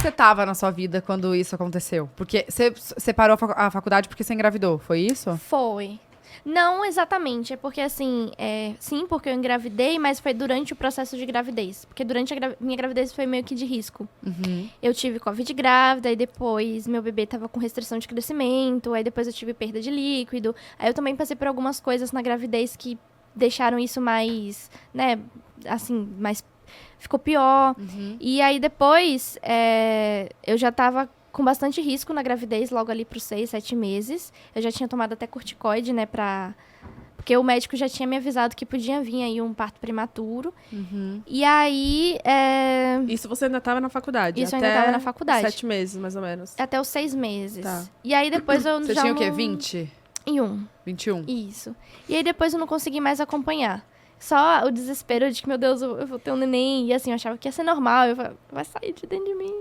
você tava na sua vida quando isso aconteceu? Porque você parou a faculdade porque você engravidou, foi isso? Foi. Não exatamente, é porque assim, sim, porque eu engravidei, mas foi durante o processo de gravidez. Porque durante a minha gravidez foi meio que de risco. Uhum. Eu tive Covid grávida, e depois meu bebê tava com restrição de crescimento, aí depois eu tive perda de líquido. Aí eu também passei por algumas coisas na gravidez que deixaram isso mais, né, assim, mais... Ficou pior. Uhum. E aí depois, eu já tava com bastante risco na gravidez, logo ali pros 6, 7 meses. Eu já tinha tomado até corticoide, né, porque o médico já tinha me avisado que podia vir aí um parto prematuro. Uhum. E aí... Isso você ainda estava na faculdade? Isso eu ainda estava na faculdade. 7 meses, mais ou menos. Até os 6 meses. Tá. E aí depois eu Você já tinha o quê, não... 20? 21? Isso. E aí depois eu não consegui mais acompanhar. Só o desespero de que, meu Deus, eu vou ter um neném. E assim, eu achava que ia ser normal. Eu falei, vai sair de dentro de mim.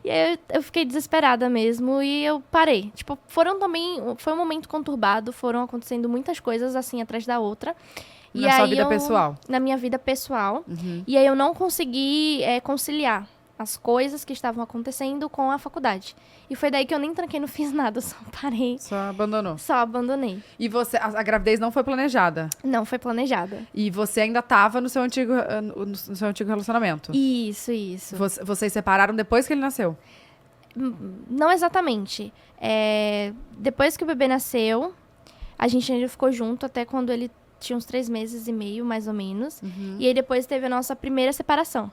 E aí eu fiquei desesperada mesmo e eu parei. Tipo, foi um momento conturbado. Foram acontecendo muitas coisas, assim, atrás da outra. E Na sua aí vida pessoal? Na minha vida pessoal. Uhum. E aí eu não consegui conciliar as coisas que estavam acontecendo com a faculdade. E foi daí que eu nem tranquei, não fiz nada, só parei. Só abandonou. Só abandonei. E você, a gravidez não foi planejada? Não foi planejada. E você ainda tava no seu antigo relacionamento? Isso. Vocês separaram depois que ele nasceu? Não exatamente. Depois que o bebê nasceu, a gente ainda ficou junto até quando ele tinha uns 3 meses e meio, mais ou menos. Uhum. E aí depois teve a nossa primeira separação.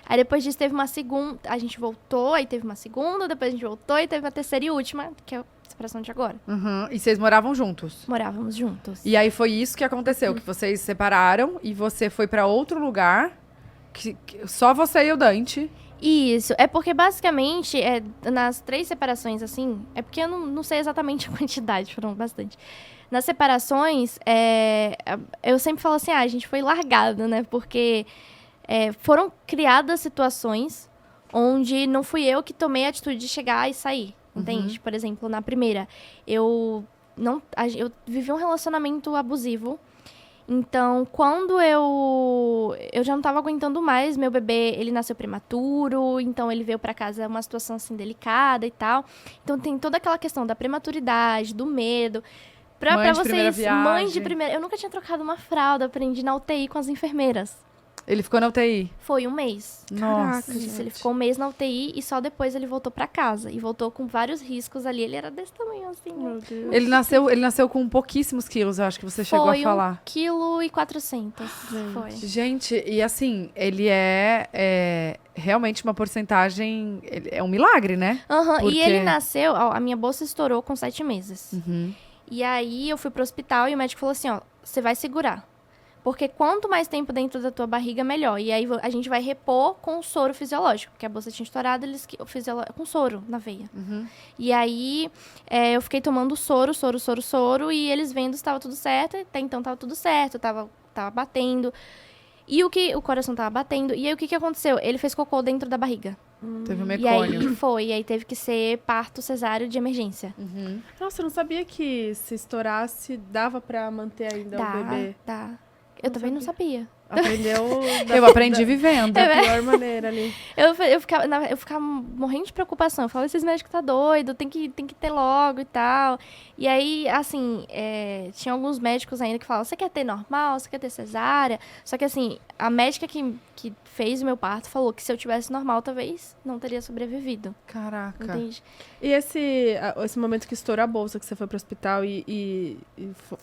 Aí depois disso teve uma segunda, a gente voltou, aí teve uma segunda, depois a gente voltou e teve uma terceira e última, que é a separação de agora. Uhum. E vocês moravam juntos? Morávamos juntos. E aí foi isso que aconteceu, que vocês separaram e você foi pra outro lugar, que só você e o Dante. Isso, é porque basicamente, nas 3 separações, assim, é porque eu não sei exatamente a quantidade, foram bastante. Nas separações, eu sempre falo assim, a gente foi largada, né, porque foram criadas situações onde não fui eu que tomei a atitude de chegar e sair, entende? Por exemplo, na primeira, eu vivi um relacionamento abusivo. Então, quando eu já não tava aguentando mais, meu bebê, ele nasceu prematuro, então ele veio pra casa uma situação assim delicada e tal. Então tem toda aquela questão da prematuridade, do medo. Pra vocês, mãe de primeira, eu nunca tinha trocado uma fralda, aprendi na UTI com as enfermeiras. Ele ficou na UTI? Foi 1 mês. Nossa, Isso, ele ficou 1 mês na UTI e só depois ele voltou pra casa. E voltou com vários riscos ali. Ele era desse tamanho, assim. Meu Deus. Ele nasceu com pouquíssimos quilos, eu acho que você chegou a falar. Foi 1,4 kg. Foi. Gente, e assim, ele é realmente uma porcentagem... É um milagre, né? Aham, Porque... E ele nasceu... Ó, a minha bolsa estourou com 7 meses. Uhum. E aí eu fui pro hospital e o médico falou assim, ó, você vai segurar. Porque quanto mais tempo dentro da tua barriga, melhor. E aí a gente vai repor com o soro fisiológico. Porque a bolsa tinha estourado, com soro na veia. Uhum. E aí eu fiquei tomando soro. E eles vendo se estava tudo certo. Até então tava tudo certo, tava batendo. E o coração tava batendo. E aí o que aconteceu? Ele fez cocô dentro da barriga. Teve um E mecônio. aí teve que ser parto cesáreo de emergência. Uhum. Nossa, eu não sabia que se estourasse, dava pra manter ainda o bebê. Dá. Eu também não sabia. Aprendeu Eu aprendi vivendo. da pior maneira ali. Eu ficava morrendo de preocupação. Eu falava, esses médicos tá doido, tem que ter logo e tal. E aí, assim, tinha alguns médicos ainda que falavam, você quer ter normal, você quer ter cesárea? Só que, assim, a médica que fez o meu parto falou que se eu tivesse normal, talvez não teria sobrevivido. Caraca. Entende? E esse momento que estourou a bolsa, que você foi pro hospital e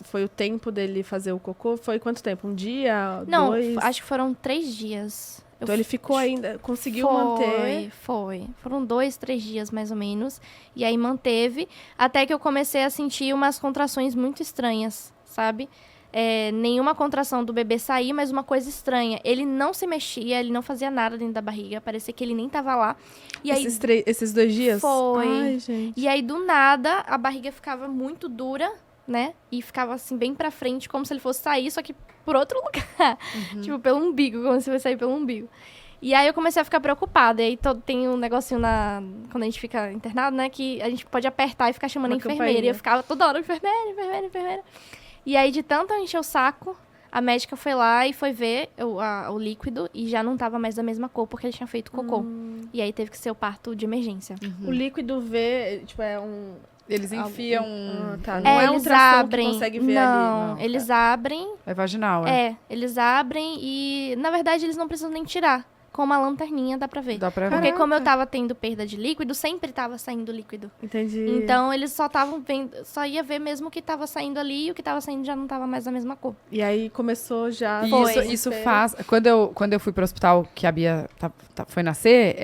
foi o tempo dele fazer o cocô, foi quanto tempo? Um dia? Não, 2? acho que foram 3 dias. Então ele ficou ainda, conseguiu manter. Foi. Foram 2, 3 dias, mais ou menos. E aí manteve, até que eu comecei a sentir umas contrações muito estranhas, sabe? Nenhuma contração do bebê sair, mas uma coisa estranha. Ele não se mexia, ele não fazia nada dentro da barriga, parecia que ele nem tava lá. E Esses 2 dias? Foi. Ai, gente. E aí, do nada, a barriga ficava muito dura, né? E ficava assim, bem pra frente, como se ele fosse sair, só que por outro lugar. Tipo, pelo umbigo, como se fosse sair pelo umbigo. E aí eu comecei a ficar preocupada. E aí tem um negocinho quando a gente fica internado, né? Que a gente pode apertar e ficar chamando a enfermeira. campainha. E eu ficava toda hora, enfermeira. E aí, de tanto eu encher o saco, a médica foi lá e foi ver o líquido e já não tava mais da mesma cor, porque ele tinha feito cocô. E aí teve que ser o parto de emergência. O líquido V, tipo, é um... Eles enfiam... tá. Não é um eles ultrassom abrem. que consegue ver não, ali. eles abrem. É vaginal, é? Eles abrem e, na verdade, eles não precisam nem tirar. Com uma lanterninha dá pra ver. Dá pra ver. Porque como eu tava tendo perda de líquido, sempre tava saindo líquido. Entendi. Então, eles só estavam vendo, só ia ver mesmo o que tava saindo ali e o que tava saindo já não tava mais da mesma cor. E aí começou já... E isso faz... Quando eu fui pro hospital que a Bia foi nascer,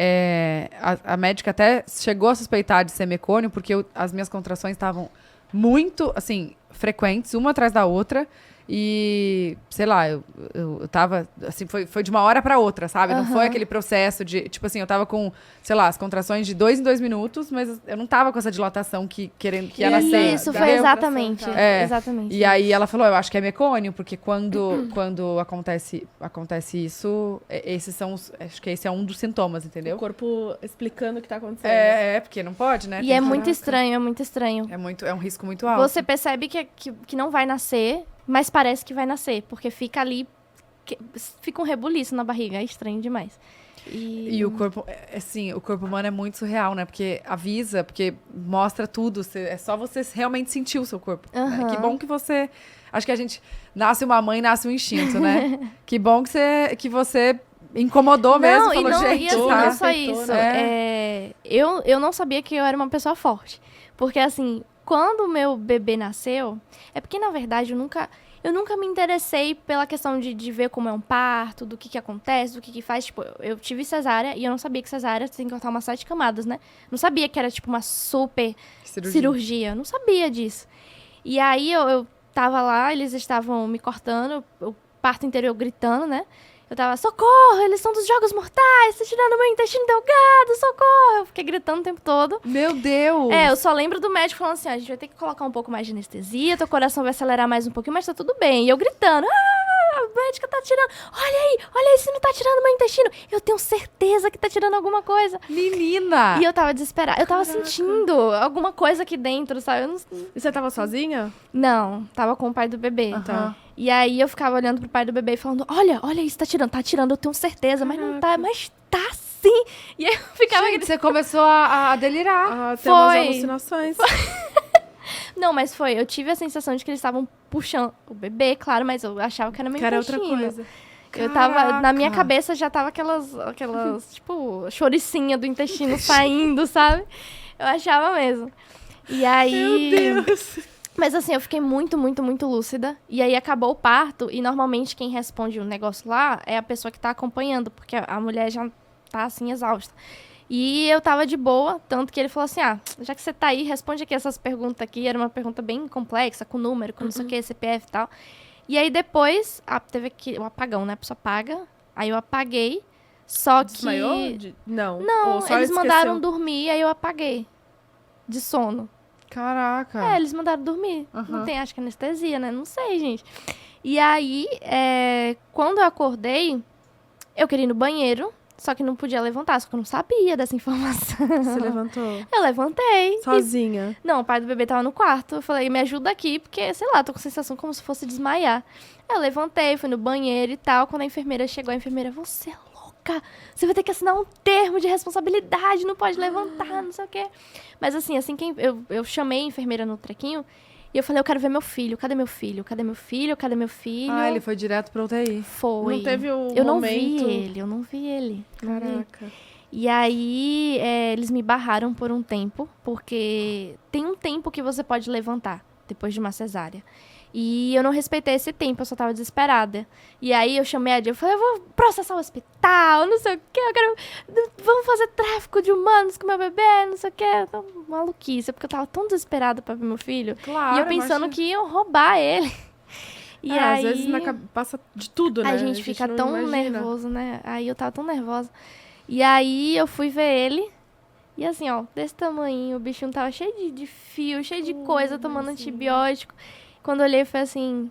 a médica até chegou a suspeitar de ser mecônio, porque as minhas contrações estavam muito, assim, frequentes, uma atrás da outra. E, sei lá, eu tava, assim, foi de uma hora pra outra, sabe? Não foi aquele processo de, tipo assim, eu tava com, sei lá, as contrações de 2 em 2 minutos, mas eu não tava com essa dilatação que ia nascer. Isso, foi exatamente. Exatamente. E aí ela falou, eu acho que é mecônio, porque quando acontece isso, esses são acho que esse é um dos sintomas, entendeu? O corpo explicando o que tá acontecendo. Porque não pode, né? E é muito estranho, é muito estranho. É um risco muito alto. Você percebe que não vai nascer, mas parece que vai nascer, porque fica ali, fica um rebuliço na barriga, é estranho demais. E o corpo, assim, o corpo humano é muito surreal, né? Porque avisa, porque mostra tudo, é só você realmente sentir o seu corpo. Né? Que bom que você... Acho que a gente nasce uma mãe, nasce um instinto, né? Que bom que você incomodou mesmo, falou, gente, e assim, tá? não só isso. Eu não sabia que eu era uma pessoa forte. Porque, assim, quando o meu bebê nasceu, é porque, na verdade, eu nunca me interessei pela questão de ver como é um parto, do que acontece, do que faz. Tipo, eu tive cesárea e eu não sabia que cesárea tem que cortar umas 7 camadas, né? Não sabia que era, tipo, uma super cirurgia. Eu não sabia disso. E aí, eu tava lá, eles estavam me cortando, o parto inteiro eu gritando, né? Eu tava, socorro, eles são dos jogos mortais, tá tirando meu intestino delgado, socorro. Eu fiquei gritando o tempo todo. Meu Deus! Eu só lembro do médico falando assim, a gente vai ter que colocar um pouco mais de anestesia, teu coração vai acelerar mais um pouquinho, mas tá tudo bem. E eu gritando, a médica tá tirando, olha aí se não tá tirando meu intestino. Eu tenho certeza que tá tirando alguma coisa. Menina! E eu tava desesperada, eu tava sentindo alguma coisa aqui dentro, sabe? E você tava sozinha? Não, tava com o pai do bebê. Tá. E aí eu ficava olhando pro pai do bebê e falando, olha isso, tá tirando, eu tenho certeza, mas não tá, mas tá sim. E aí eu ficava... Gente, você começou a delirar. Tem umas alucinações. Não, mas eu tive a sensação de que eles estavam puxando o bebê, claro, mas eu achava que era meu intestino. Outra coisa. Eu tava, na minha cabeça já tava aquelas tipo, choricinha do intestino saindo, sabe? Eu achava mesmo. E aí... Meu Deus! Mas assim, eu fiquei muito, muito, muito lúcida. E aí acabou o parto. E normalmente quem responde o negócio lá é a pessoa que tá acompanhando. Porque a mulher já tá assim, exausta. E eu tava de boa. Tanto que ele falou assim, já que você tá aí, responde aqui essas perguntas aqui. Era uma pergunta bem complexa, com número, com não sei o que, CPF e tal. E aí depois, teve o apagão, né? A pessoa apaga. Aí eu apaguei. Só Desmaiou? que... Não. Não, Ou só eles esqueceu? mandaram dormir. Aí eu apaguei. De sono. Caraca. Eles mandaram dormir. Não tem, acho que anestesia, né? Não sei, gente. E aí, quando eu acordei, eu queria ir no banheiro, só que não podia levantar, só que eu não sabia dessa informação. Você levantou? Eu levantei. Sozinha? Não, o pai do bebê tava no quarto. Eu falei, me ajuda aqui, porque, sei lá, tô com sensação como se fosse desmaiar. Eu levantei, fui no banheiro e tal. Quando a enfermeira chegou, a enfermeira, você é louca, você vai ter que assinar um termo de responsabilidade, não pode levantar, não sei o quê. Mas assim que eu chamei a enfermeira no trequinho e eu falei, eu quero ver meu filho, cadê meu filho? Cadê meu filho? Cadê meu filho? Ele foi direto pra UTI. Foi. Não teve o eu momento... eu não vi ele. Caraca. E aí, eles me barraram por um tempo, porque tem um tempo que você pode levantar depois de uma cesárea. E eu não respeitei esse tempo, eu só tava desesperada. E aí eu chamei a Dia, eu falei, eu vou processar o hospital, não sei o quê, vamos fazer tráfico de humanos com meu bebê, não sei o quê. Então, maluquice, porque eu tava tão desesperada pra ver meu filho. Claro, e eu pensando que iam roubar ele. E aí, às vezes passa de tudo, né? A gente fica não tão imagina. nervoso, né? Aí eu tava tão nervosa. E aí eu fui ver ele. E assim, ó, desse tamanho, o bichinho tava cheio de fio, cheio de coisa, tomando antibiótico. Quando eu olhei, foi assim...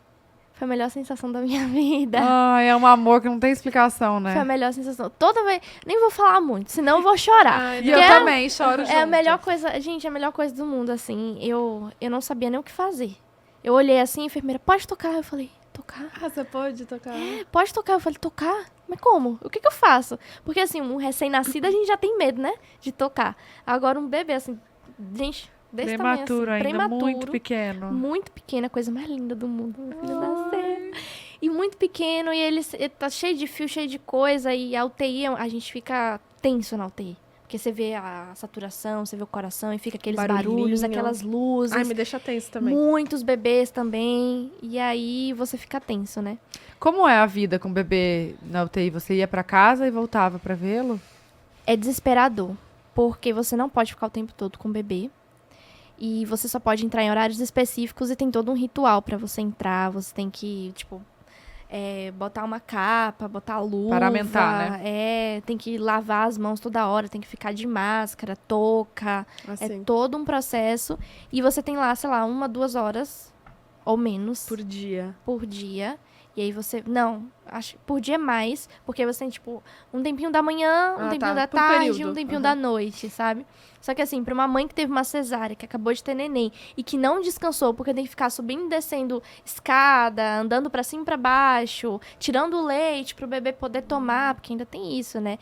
Foi a melhor sensação da minha vida. É um amor que não tem explicação, né? Foi a melhor sensação. Toda vez... Nem vou falar muito, senão eu vou chorar. E eu também choro junto. É a melhor coisa... Gente, é a melhor coisa do mundo, assim. Eu não sabia nem o que fazer. Eu olhei assim, a enfermeira, pode tocar? Eu falei, tocar. Ah, você pode tocar? Pode tocar. Eu falei, tocar? Mas como? O que eu faço? Porque, assim, um recém-nascido a gente já tem medo, né? De tocar. Agora, um bebê, assim, gente, desse Prematuro tamanho, assim, ainda, muito pequeno. muito pequeno, a coisa mais linda do mundo. Meu filho nasceu. E muito pequeno, e ele tá cheio de fio, cheio de coisa, e a UTI, a gente fica tenso na UTI. Porque você vê a saturação, você vê o coração, e fica aqueles barulhos, aquelas luzes. Ai, me deixa tenso também. Muitos bebês também, e aí você fica tenso, né? Como é a vida com o bebê na UTI? Você ia pra casa e voltava pra vê-lo? É desesperador, porque você não pode ficar o tempo todo com o bebê. E você só pode entrar em horários específicos e tem todo um ritual pra você entrar. Você tem que, tipo, botar uma capa, botar luva. Paramentar, né? Tem que lavar as mãos toda hora, tem que ficar de máscara, touca. Assim, É todo um processo. E você tem lá, sei lá, 1, 2 horas ou menos por dia. por dia. E aí você... Não, acho por dia é mais, porque você tem, tipo, um tempinho da manhã, um Ah, tempinho tá. da Por tarde, período. um tempinho Uhum. da noite, sabe? Só que assim, pra uma mãe que teve uma cesárea, que acabou de ter neném, e que não descansou, porque tem que ficar subindo e descendo escada, andando pra cima e pra baixo, tirando o leite pro bebê poder tomar, porque ainda tem isso, né?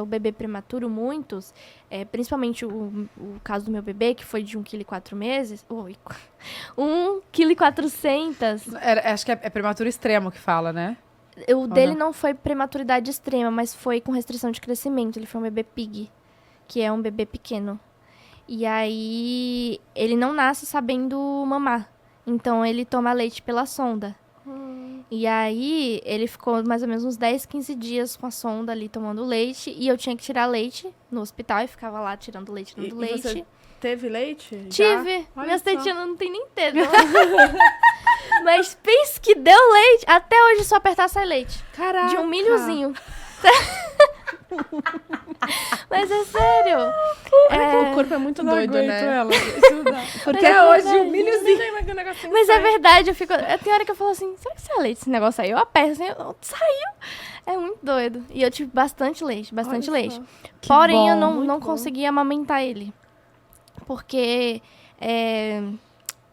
O bebê prematuro, muitos, principalmente o caso do meu bebê, que foi de 1,4 kg. Oi, 1,4 kg. Acho que é prematuro extremo que fala, né? O dele não? não foi prematuridade extrema, mas foi com restrição de crescimento. Ele foi um bebê pig, que é um bebê pequeno. E aí, ele não nasce sabendo mamar. Então, ele toma leite pela sonda. E aí, ele ficou mais ou menos uns 10, 15 dias com a sonda ali, tomando leite. E eu tinha que tirar leite no hospital e ficava lá tirando leite, tirando E leite. você teve leite? Já? Tive. Olha Minhas só. tetinhas não tem nem dedo. Mas pense que deu leite. Até hoje, só apertar sai leite. Caraca. De um milhozinho. Mas é sério. O corpo é muito doido, né? ela. Porque Mas é hoje verdade. o milhozinho. Mas é verdade, tem hora que eu falo assim, será que sai leite esse negócio aí? Eu aperto assim, saiu. É muito doido. E eu tive bastante leite. Porém, eu muito não bom. conseguia amamentar ele. Porque,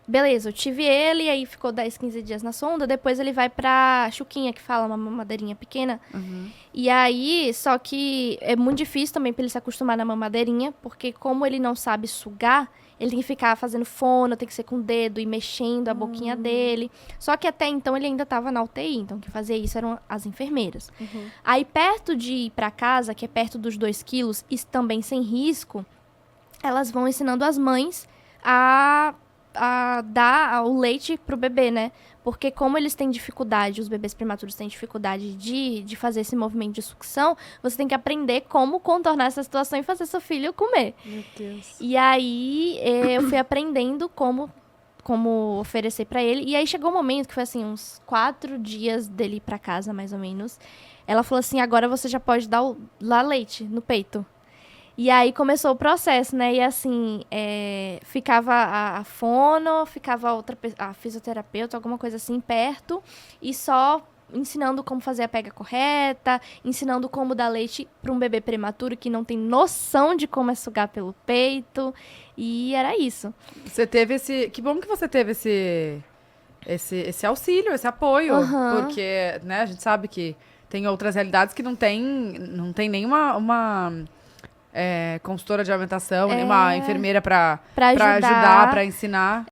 beleza, eu tive ele, aí ficou 10, 15 dias na sonda, depois ele vai pra chuquinha, que fala, uma mamadeirinha pequena. E aí, só que é muito difícil também pra ele se acostumar na mamadeirinha, porque como ele não sabe sugar, ele tem que ficar fazendo fono, tem que ser com o dedo e mexendo a boquinha dele. Só que até então ele ainda tava na UTI, então quem fazia isso eram as enfermeiras. Aí perto de ir pra casa, que é perto dos 2 quilos, e também sem risco, elas vão ensinando as mães a dar o leite pro bebê, né? Porque como eles têm dificuldade, os bebês prematuros têm dificuldade de fazer esse movimento de sucção, você tem que aprender como contornar essa situação e fazer seu filho comer. Meu Deus. E aí, eu fui aprendendo como oferecer pra ele. E aí, chegou um momento que foi, assim, uns 4 dias dele ir pra casa, mais ou menos. Ela falou assim, agora você já pode dar lá leite no peito. E aí, começou o processo, né? E, assim, ficava a fono, ficava a fisioterapeuta, alguma coisa assim, perto. E só ensinando como fazer a pega correta, ensinando como dar leite para um bebê prematuro que não tem noção de como é sugar pelo peito. E era isso. Você teve esse... Que bom que você teve esse auxílio, esse apoio. Aham. Porque, né, a gente sabe que tem outras realidades que não tem nenhuma consultora de alimentação, nenhuma enfermeira para Pra ajudar. ajudar, para ensinar.